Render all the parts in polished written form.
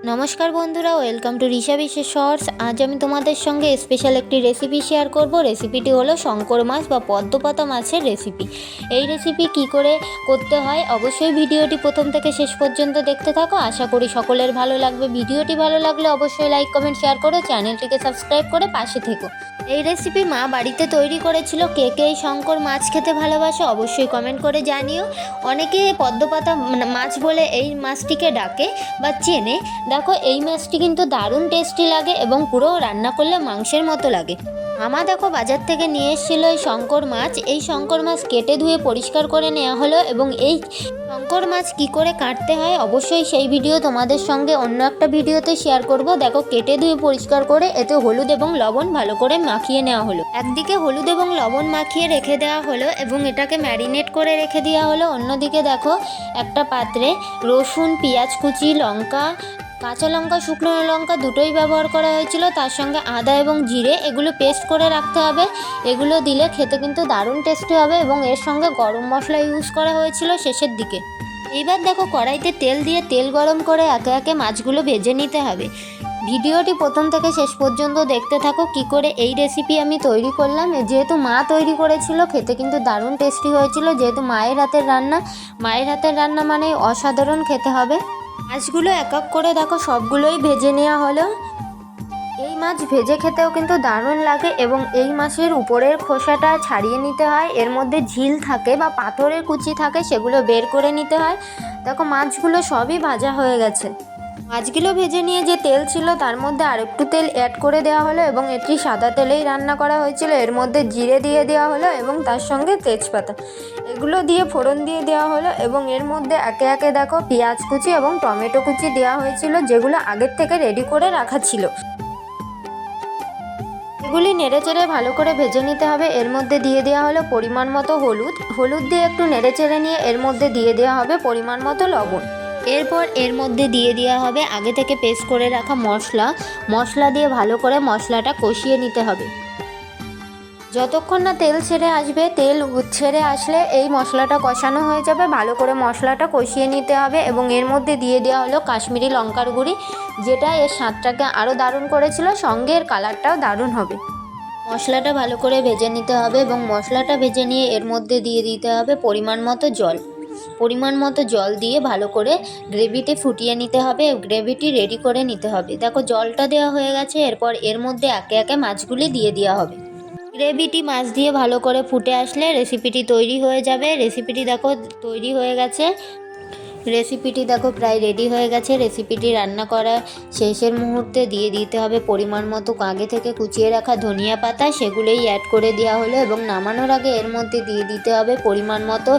নমস্কার বন্ধুরা, welcome to Risha বিশেষ শর্টস। আজ আমি তোমাদের সঙ্গে স্পেশাল একটি রেসিপি শেয়ার করব। রেসিপিটি হলো শঙ্কর মাছ বা পদ্মপাতা মাছের রেসিপি। এই রেসিপি কি করে করতে হয় অবশ্যই ভিডিওটি প্রথম থেকে শেষ পর্যন্ত দেখতে থাকো। আশা করি সকলের ভালো লাগবে। ভিডিওটি ভালো লাগলে অবশ্যই লাইক কমেন্ট শেয়ার করো, চ্যানেলটিকে সাবস্ক্রাইব করে পাশে থেকো। এই রেসিপি মা বাড়িতে তৈরি করেছিল। কে কে এই শঙ্কর মাছ খেতে ভালোবাসো অবশ্যই কমেন্ট করে জানিও। অনেকে পদ্মপাতা মাছ বলে এই মাছটিকে ডাকে বা চেনে। দেখো, এই মাছটি কিন্তু দারুণ টেস্টি লাগে এবং পুরো রান্না করলে মাংসের মতো লাগে। মামা দেখো বাজার থেকে নিয়ে এসেছিলো এই শঙ্কর মাছ। এই শঙ্কর মাছ কেটে ধুয়ে পরিষ্কার করে নেওয়া হলো এবং এই শঙ্কর মাছ কি করে কাটতে হয় অবশ্যই সেই ভিডিও তোমাদের সঙ্গে অন্য একটা ভিডিওতে শেয়ার করব। দেখো, কেটে ধুয়ে পরিষ্কার করে এতে হলুদ এবং লবণ ভালো করে মাখিয়ে নেওয়া হলো। একদিকে হলুদ এবং লবণ মাখিয়ে রেখে দেওয়া হলো এবং এটাকে ম্যারিনেট করে রেখে দেওয়া হলো। অন্যদিকে দেখো একটা পাত্রে রসুন, পেঁয়াজ কুচি, লঙ্কা, কাঁচা লঙ্কা, শুকনো লঙ্কা দুটোই ব্যবহার করা হয়েছিল। তার সঙ্গে আদা এবং জিরে এগুলো পেস্ট করে রাখতে হবে। এগুলো দিলে খেতে কিন্তু দারুণ টেস্টি হবে এবং এর সঙ্গে গরম মশলা ইউজ করা হয়েছিল শেষের দিকে। এইবার দেখো কড়াইতে তেল দিয়ে তেল গরম করে একে একে মাছগুলো ভেজে নিতে হবে। ভিডিওটি প্রথম থেকে শেষ পর্যন্ত দেখতে থাকো কি করে এই রেসিপি আমি তৈরি করলাম। যেহেতু মা তৈরি করেছিল, খেতে কিন্তু দারুণ টেস্টি হয়েছিল। যেহেতু মায়ের হাতের রান্না মানে অসাধারণ খেতে হবে। মাছগুলো এক এক করে দেখো সবগুলোই ভেজে নেওয়া হলো। এই মাছ ভেজে খেতেও কিন্তু দারুণ লাগে এবং এই মাছের উপরের খোসাটা ছাড়িয়ে নিতে হয়। এর মধ্যে ঝিল থাকে বা পাথরের কুচি থাকে, সেগুলো বের করে নিতে হয়। দেখো মাছগুলো সবই ভাজা হয়ে গেছে। মাছগুলো ভেজে নিয়ে যে তেল ছিল তার মধ্যে আরেকটু তেল অ্যাড করে দেওয়া হলো এবং এটি সাদা তেলেই রান্না করা হয়েছিল। এর মধ্যে জিরে দিয়ে দেওয়া হলো এবং তার সঙ্গে তেজপাতা এগুলো দিয়ে ফোড়ন দিয়ে দেওয়া হলো এবং এর মধ্যে একে একে দেখো পেঁয়াজ কুচি এবং টমেটো কুচি দেওয়া হয়েছিল, যেগুলো আগের থেকে রেডি করে রাখা ছিল। এগুলি নেড়েচেড়ে ভালো করে ভেজে নিতে হবে। এর মধ্যে দিয়ে দেওয়া হলো পরিমাণ মতো হলুদ দিয়ে একটু নেড়েচেড়ে নিয়ে এর মধ্যে দিয়ে দেওয়া হবে পরিমাণ মতো লবণ। এরপর এর মধ্যে দিয়ে দেওয়া হবে আগে থেকে পেস্ট করে রাখা মশলা দিয়ে ভালো করে মশলাটা কষিয়ে নিতে হবে। যতক্ষণ না তেল ছেড়ে আসবে, তেল ছেড়ে আসলে এই মশলাটা কষানো হয়ে যাবে। ভালো করে মশলাটা কষিয়ে নিতে হবে এবং এর মধ্যে দিয়ে দেওয়া হলো কাশ্মীরি লঙ্কার গুঁড়ি, যেটা এর স্বাদটাকে আরও দারুণ করেছিল, সঙ্গে এর কালারটাও দারুণ হবে। মশলাটা ভালো করে ভেজে নিতে হবে এবং মশলাটা ভেজে নিয়ে এর মধ্যে দিয়ে দিতে হবে পরিমাণ মতো জল দিয়ে ভালো করে গ্রেভিতে ফুটিয়ে নিতে হবে। গ্রেভিটি রেডি করে নিতে হবে। দেখো জলটা দেওয়া হয়ে গেছে। এরপর এর মধ্যে একে একে মাছগুলি দিয়ে দেওয়া হবে। গ্রেভিটি মাছ দিয়ে ভালো করে ফুটে আসলে রেসিপিটি তৈরি হয়ে যাবে। রেসিপিটি দেখো প্রায় রেডি হয়ে গেছে। রেসিপিটি রান্না করা শেষের মুহূর্তে দিয়ে দিতে হবে পরিমাণ মতো আগে থেকে কুচিয়ে রাখা ধনিয়া পাতা, সেগুলোই অ্যাড করে দেওয়া হলো এবং নামানোর আগে এর মধ্যে দিয়ে দিতে হবে পরিমাণ মতো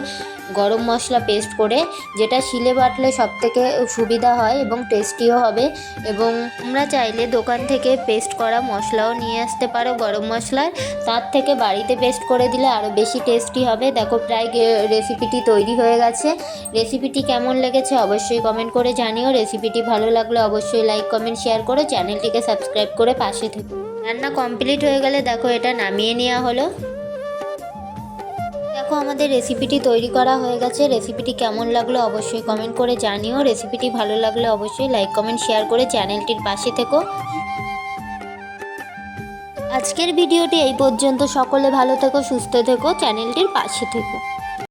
গরম মশলা পেস্ট করে, যেটা শিলে বাটলে সবথেকে সুবিধা হয় এবং টেস্টিও হবে। এবং তোমরা চাইলে দোকান থেকে পেস্ট করা মশলাও নিয়ে আসতে পারো গরম মশলার, তার থেকে বাড়িতে পেস্ট করে দিলে আরও বেশি টেস্টি হবে। দেখো প্রায় রেসিপিটি তৈরি হয়ে গেছে। রেসিপিটি কেমন লেগেছে অবশ্যই কমেন্ট করে জানিও। রেসিপিটি ভালো লাগলে অবশ্যই লাইক কমেন্ট শেয়ার করো, চ্যানেলটিকে সাবস্ক্রাইব করে পাশে থেকো। রান্না কমপ্লিট হয়ে গেলে দেখো এটা নামিয়ে নেওয়া হলো। দেখো আমাদের রেসিপিটি তৈরি করা হয়ে গেছে। রেসিপিটি কেমন লাগলো অবশ্যই কমেন্ট করে জানিও। রেসিপিটি ভালো লাগলে অবশ্যই লাইক কমেন্ট শেয়ার করে চ্যানেলটির পাশে থেকো। আজকের ভিডিওটি এই পর্যন্ত। সকলে ভালো থেকো, সুস্থ থেকো, চ্যানেলটির পাশে থেকো।